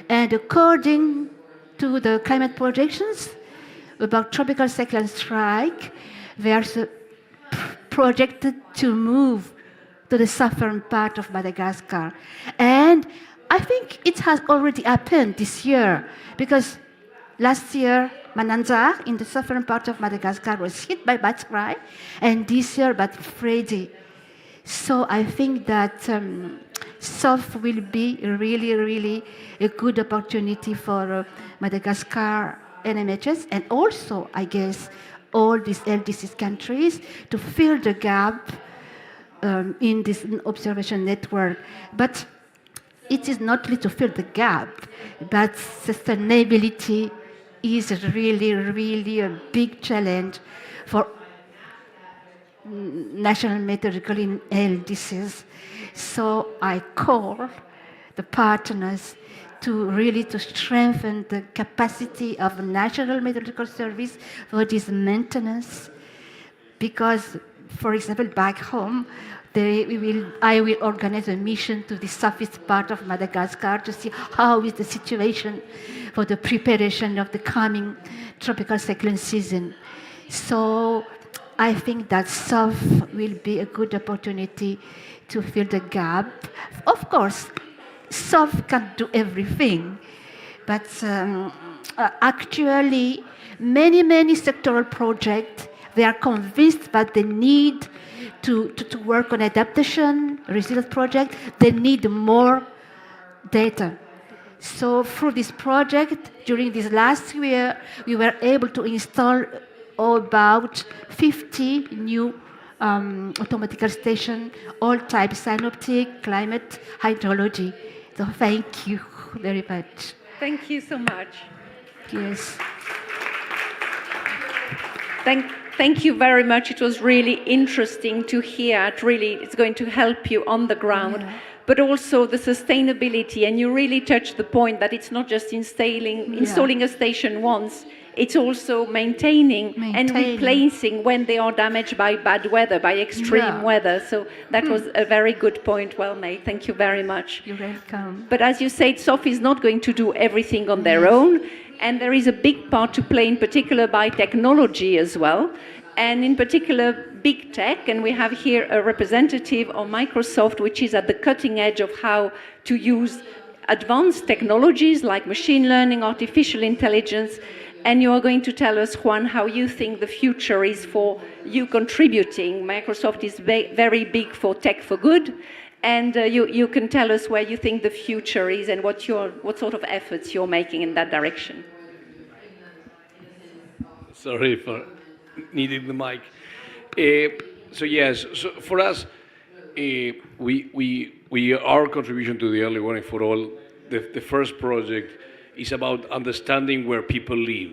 And according to the climate projections about tropical cyclone strike, they are projected to move to the southern part of Madagascar. And I think it has already happened this year, because last year, Mananza, in the southern part of Madagascar, was hit by bad cry, and this year by Freddy. So I think that SOFF will be really, really a good opportunity for Madagascar NMHS, and also, I guess, all these LDC countries to fill the gap in this observation network. But it is not only to fill the gap, but sustainability is really, really a big challenge for national meteorological in LDCs. So I call the partners to really to strengthen the capacity of National Meteorological Service for this maintenance, because, for example, back home, I will organize a mission to the southeast part of Madagascar to see how is the situation for the preparation of the coming tropical cyclone season. So I think that SOFF will be a good opportunity to fill the gap. Of course, SOFF can't do everything, but actually, many sectoral projects, they are convinced that they need to work on adaptation, resilience project, they need more data. So through this project, during this last year, we were able to install about 50 new automatical stations, all types, synoptic, climate, hydrology. So thank you very much. Thank you so much. Yes. Thank you very much. It was really interesting to hear. It's going to help you on the ground. Yeah. But also the sustainability, and you really touched the point that it's not just installing a station once, it's also maintaining and replacing when they are damaged by bad weather, by extreme weather. So that was a very good point, well made. Thank you very much. You're welcome. But as you said, SOFF is not going to do everything on their own, and there is a big part to play, in particular by technology as well, and in particular big tech. And we have here a representative of Microsoft, which is at the cutting edge of how to use advanced technologies like machine learning, artificial intelligence. And you are going to tell us, Juan, how you think the future is for you contributing. Microsoft is very big for tech for good. And you can tell us where you think the future is and what sort of efforts you're making in that direction. Sorry for needing the mic. So yes, so for us, our contribution to the early warning for all, the first project is about understanding where people live.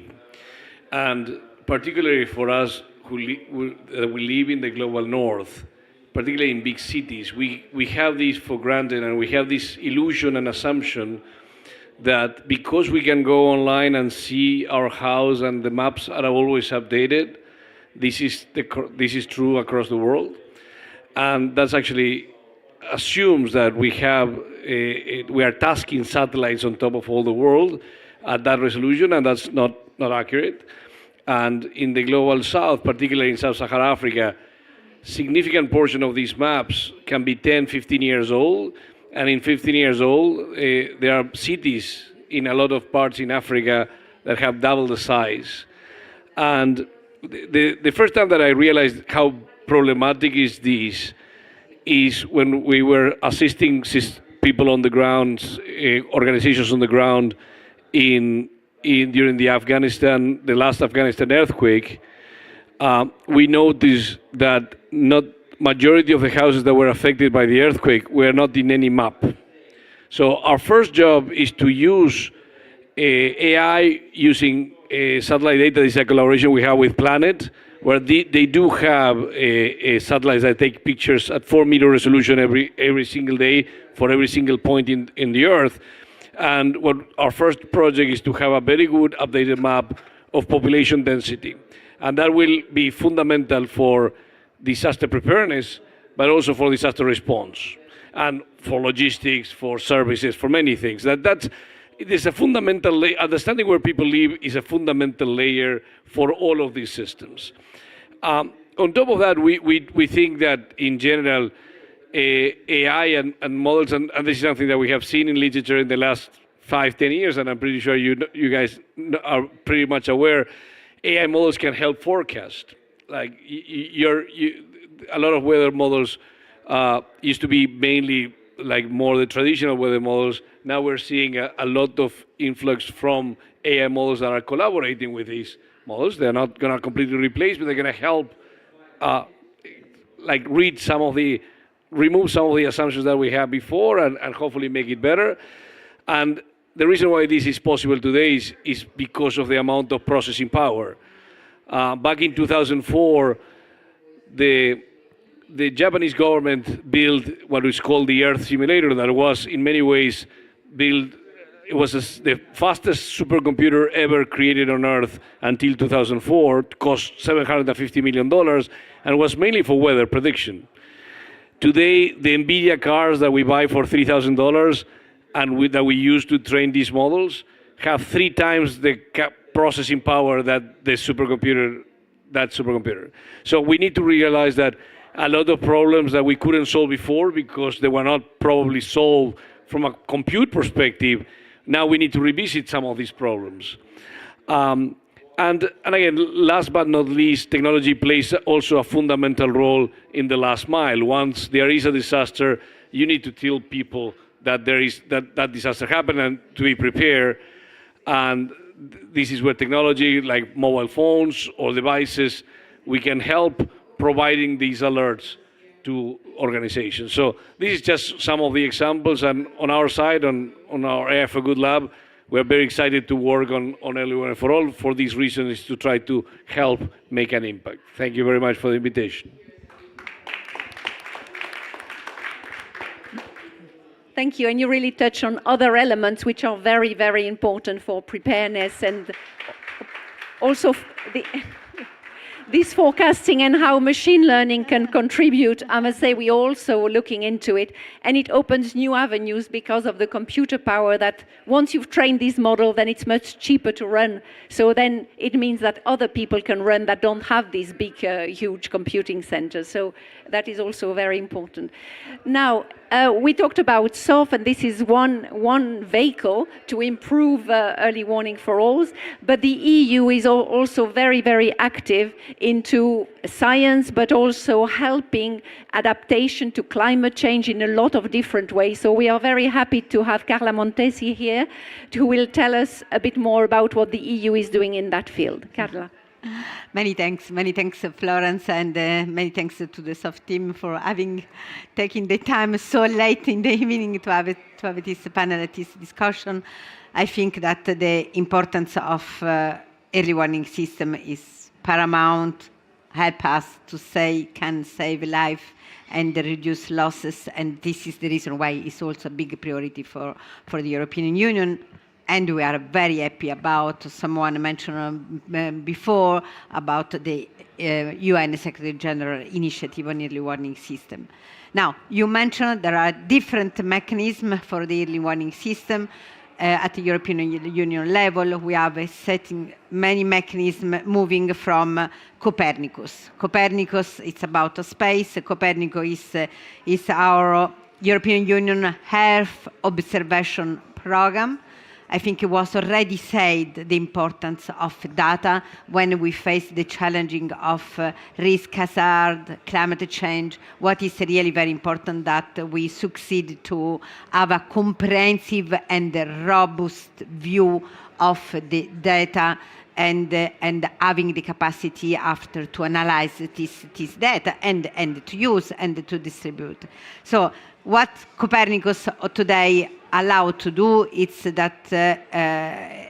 And particularly for us who live in the global north, particularly in big cities, we have this for granted, and we have this illusion and assumption that because we can go online and see our house and the maps are always updated, this is true across the world. And that's actually assumes that we are tasking satellites on top of all the world at that resolution, and that's not accurate. And in the global south, particularly in sub-Saharan Africa, significant portion of these maps can be 10, 15 years old, and in 15 years old, there are cities in a lot of parts in Africa that have double the size. And the first time that I realized how problematic is this is when we were assisting people on the ground, organizations on the ground during the last Afghanistan earthquake. We noticed that not majority of the houses that were affected by the earthquake were not in any map. So our first job is to use AI using satellite data. This is a collaboration we have with Planet, where they do have satellites that take pictures at 4-meter resolution every single day for every single point in the Earth. And what our first project is to have a very good updated map of population density. And that will be fundamental for disaster preparedness, but also for disaster response, and for logistics, for services, for many things. That's there's a fundamental understanding where people live is a fundamental layer for all of these systems. On top of that, we think that in general, AI and models, and this is something that we have seen in literature in the last 5-10 years, and I'm pretty sure you guys are pretty much aware, AI models can help forecast. Like a lot of weather models used to be mainly like more the traditional weather models. Now we're seeing a lot of influx from AI models that are collaborating with these models. They're not going to completely replace, but they're going to help like remove some of the assumptions that we had before and hopefully make it better. And the reason why this is possible today is because of the amount of processing power. Back in 2004, the Japanese government built what is called the Earth simulator that was in many ways built. It was the fastest supercomputer ever created on Earth until 2004. It cost $750 million and was mainly for weather prediction. Today, the NVIDIA cars that we buy for $3,000 and that we use to train these models have 3 times the processing power that that supercomputer. So we need to realize that a lot of problems that we couldn't solve before because they were not probably solved from a compute perspective, now we need to revisit some of these problems. And again, last but not least, technology plays also a fundamental role in the last mile. Once there is a disaster, you need to tell people that that disaster happened and to be prepared. And this is where technology like mobile phones or devices, we can help providing these alerts to organizations. So this is just some of the examples. And on our side, on our AI for Good lab, we're very excited to work on early warning for all for these reasons to try to help make an impact. Thank you very much for the invitation. Thank you. And you really touch on other elements which are very, very important for preparedness and also this forecasting and how machine learning can contribute. I must say we're also looking into it, and it opens new avenues because of the computer power that once you've trained this model, then it's much cheaper to run. So then it means that other people can run that don't have these big, huge computing centers. So that is also very important. Now, we talked about SOFF, and this is one vehicle to improve early warning for all, but the EU is also very, very active into science, but also helping adaptation to climate change in a lot of different ways. So we are very happy to have Carla Montesi here, who will tell us a bit more about what the EU is doing in that field. Carla. Many thanks, Florence, and many thanks to the SOFF team for taking the time so late in the evening to have this panel, this discussion. I think that the importance of early warning system is paramount. Help us to can save life and reduce losses, and this is the reason why it's also a big priority for the European Union. And we are very happy about, someone mentioned before, about the UN Secretary General initiative on early warning system. Now, you mentioned there are different mechanisms for the early warning system. At the European Union level, we have setting many mechanisms moving from Copernicus. Copernicus, it's about space. Copernicus is our European Union Earth observation program. I think it was already said the importance of data when we face the challenging of risk hazard, climate change. What is really very important that we succeed to have a comprehensive and robust view of the data and having the capacity after to analyze this data and to use and to distribute. So what Copernicus today allowed to do is that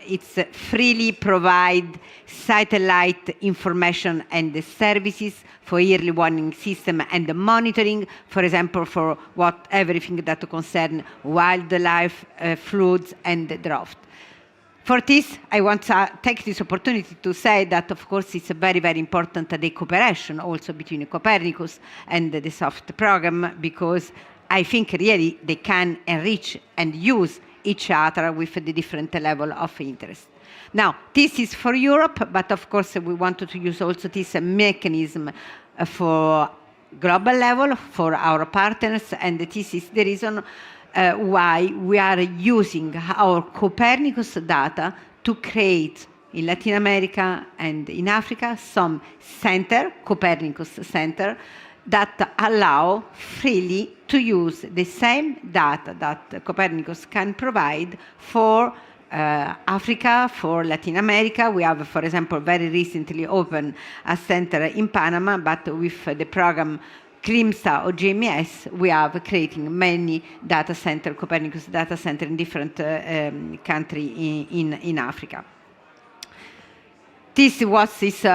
it's freely provide satellite information and services for early warning system and monitoring, for example, for everything that concern wildlife, floods and drought. For this, I want to take this opportunity to say that, of course, it's very, very important the cooperation also between Copernicus and the SOFF program, because I think really they can enrich and use each other with the different level of interest. Now, this is for Europe, but of course we wanted to use also this mechanism for global level, for our partners, and this is the reason why we are using our Copernicus data to create in Latin America and in Africa some center, Copernicus Center, that allow freely to use the same data that Copernicus can provide for Africa, for Latin America. We have, for example, very recently opened a center in Panama, but with the program CRIMSA or GMS, we are creating many data center, Copernicus data center in different countries in Africa. This is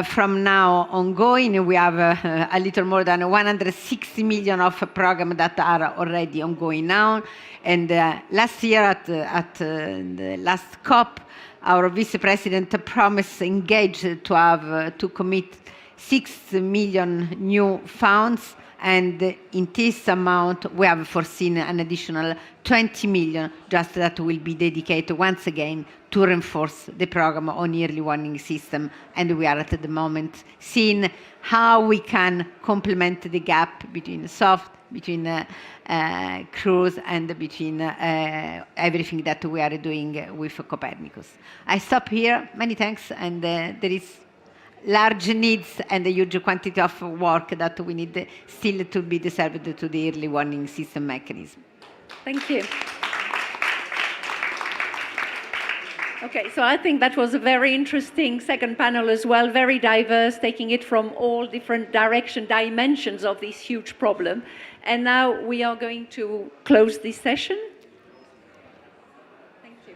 from now ongoing. We have a little more than 160 million of programs that are already ongoing now. And last year at the last COP, our vice president promised engaged to have to commit 6 million new funds, and in this amount we have foreseen an additional 20 million just that will be dedicated once again to reinforce the program on early warning system. And we are at the moment seeing how we can complement the gap between SOFF, between cruise, and between everything that we are doing with Copernicus. I stop here. Many thanks, and there is large needs and a huge quantity of work that we need still to be deserved to the early warning system mechanism. Thank you. Okay, so I think that was a very interesting second panel as well, very diverse, taking it from all different dimensions of this huge problem. And now we are going to close this session. Thank you.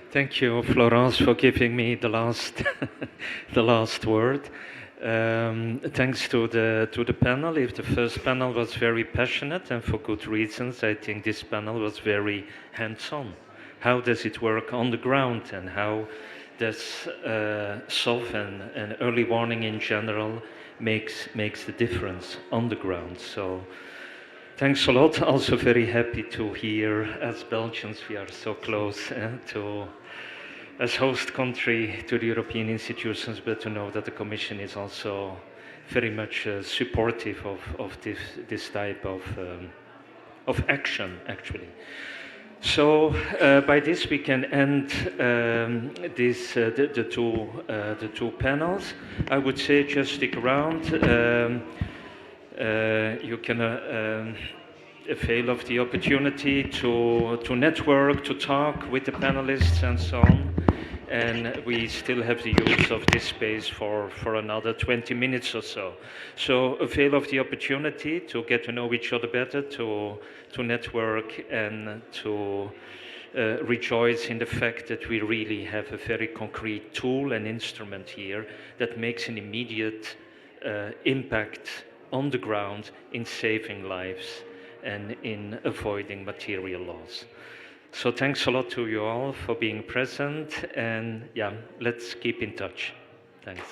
Thank you, Florence, for giving me the last, the last word. Thanks to the panel. If the first panel was very passionate, and for good reasons, I think this panel was very hands-on. How does it work on the ground, and how does SOFF and early warning in general makes the difference on the ground? So thanks a lot. Also very happy to hear, as Belgians, we are so close to, as host country to the European institutions, but to know that the Commission is also very much supportive of this type of action, actually. So by this we can end the two panels. I would say just stick around. You can avail of the opportunity to network, to talk with the panelists and so on. And we still have the use of this space for another 20 minutes or so. So avail of the opportunity to get to know each other better, to network, and to rejoice in the fact that we really have a very concrete tool and instrument here that makes an immediate impact on the ground in saving lives and in avoiding material loss. So thanks a lot to you all for being present, and yeah, let's keep in touch. Thanks.